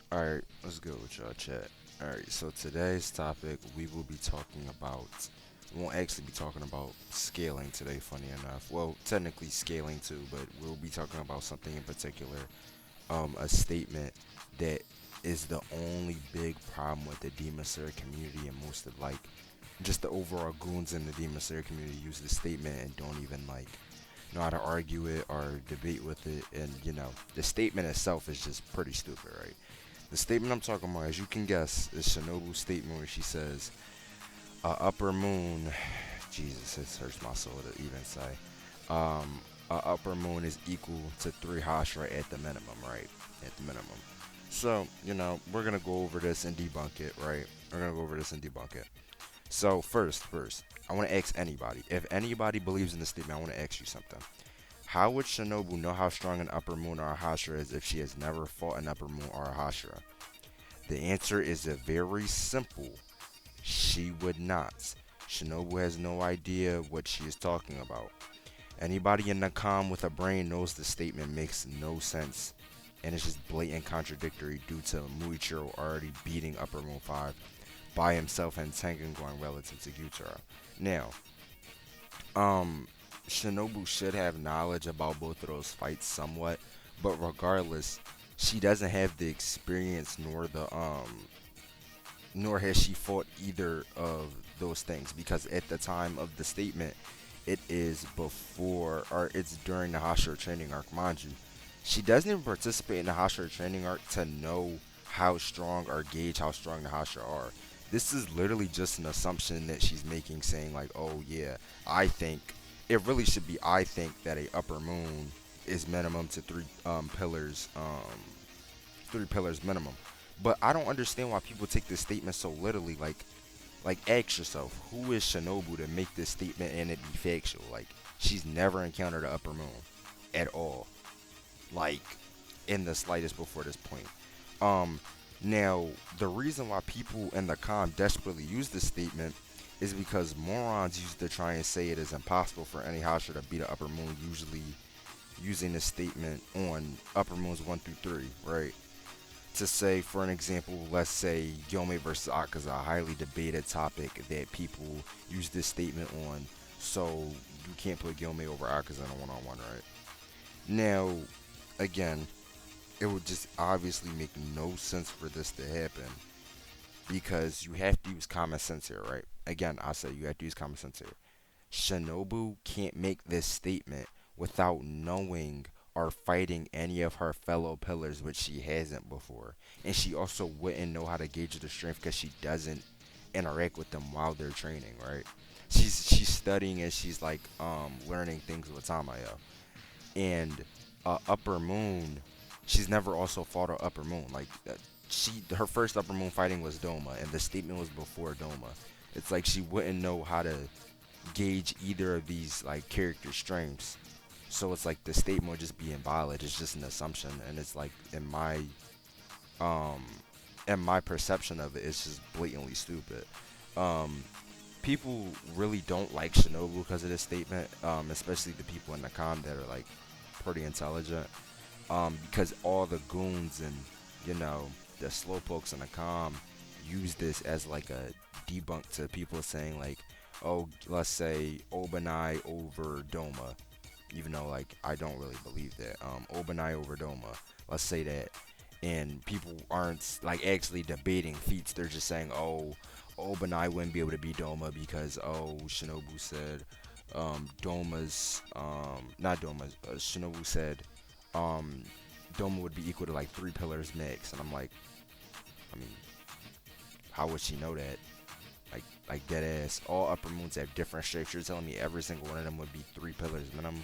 Alright, let's go with y'all chat. Alright, so today's topic we will be talking about, we won't actually be talking about scaling today, funny enough. Well, technically scaling too, but we'll be talking about something in particular, a statement that is the only big problem with the Demon Slayer community and most of like just the overall goons in the Demon Slayer community use the statement and don't even like know how to argue it or debate with it. And the statement itself is just pretty stupid, right? The statement I'm talking about, as you can guess, is Shinobu's statement where she says, upper moon, Jesus, it hurts my soul to even say, upper moon is equal to 3 Hashira at the minimum, right? At the minimum. So, we're going to go over this and debunk it, right? We're going to go over this and debunk it. So, first, I want to ask anybody. If anybody believes in this statement, I want to ask you something. How would Shinobu know how strong an upper moon or a Hashira is if she has never fought an upper moon or a Hashira? The answer is a very simple. She would not. Shinobu has no idea what she is talking about. Anybody in the com with a brain knows the statement makes no sense and it's just blatant contradictory due to Muichiro already beating Upper Moon 5 by himself and Tengen going relative to Gyutaro. Now, Shinobu should have knowledge about both of those fights somewhat, but regardless, she doesn't have the experience nor has she fought either of those things because at the time of the statement, it is before or it's during the Hashira training arc, mind you. She doesn't even participate in the Hashira training arc to know how strong or gauge how strong the Hashira are. This is literally just an assumption that she's making, saying like, "Oh yeah, I think it really should be. I think that a upper moon is minimum to three pillars minimum." But I don't understand why people take this statement so literally. Like, ask yourself, who is Shinobu to make this statement and it be factual? Like, she's never encountered an upper moon at all, like, in the slightest before this point. Um, Now, the reason why people in the com desperately use this statement is because morons used to try and say it is impossible for any Hashira to beat an upper moon, usually using this statement on upper moons 1 through 3, right? To say, for an example, let's say Gyome versus Akaza, a highly debated topic that people use this statement on. So you can't put Gyome over Akaza in a one-on-one, right? Now, again, it would just obviously make no sense for this to happen because you have to use common sense here, right? Again, I say you have to use common sense here. Shinobu can't make this statement without knowing or fighting any of her fellow pillars, which she hasn't before. And she also wouldn't know how to gauge the strength because she doesn't interact with them while they're training, right? She's studying and she's like learning things with Tamayo. And Upper Moon, she's never also fought a Upper Moon. Like she her first Upper Moon fighting was Doma, and the statement was before Doma. It's like she wouldn't know how to gauge either of these like character strengths. So it's like the statement would just be invalid. It's just an assumption, and it's like um in my perception of it, it's just blatantly stupid. Um, People really don't like Shinobu because of this statement, especially the people in the com that are like pretty intelligent. Because all the goons and the slowpokes in the com use this as like a debunk to people saying like, oh, let's say Obanai over Doma, even though like I don't really believe that. Obanai over Doma, let's say that, and people aren't like actually debating feats. They're just saying, oh, Obanai wouldn't be able to beat Doma because Shinobu said Doma's not Doma's Shinobu said um Doma would be equal to like 3 pillars max, and I'm like, I mean, how would she know that? Like dead ass. All upper moons have different strengths. You're telling me every single one of them would be 3 pillars minimum?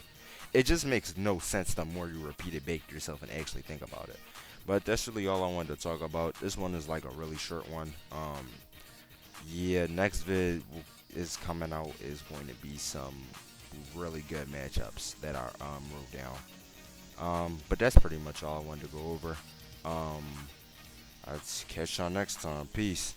It just makes no sense the more you repeat it back to yourself and actually think about it. But that's really all I wanted to talk about. This one is like a really short one. Yeah, next is coming out is going to be some really good matchups that are wrote down. But that's pretty much all I wanted to go over. Um, I'll catch y'all next time. Peace.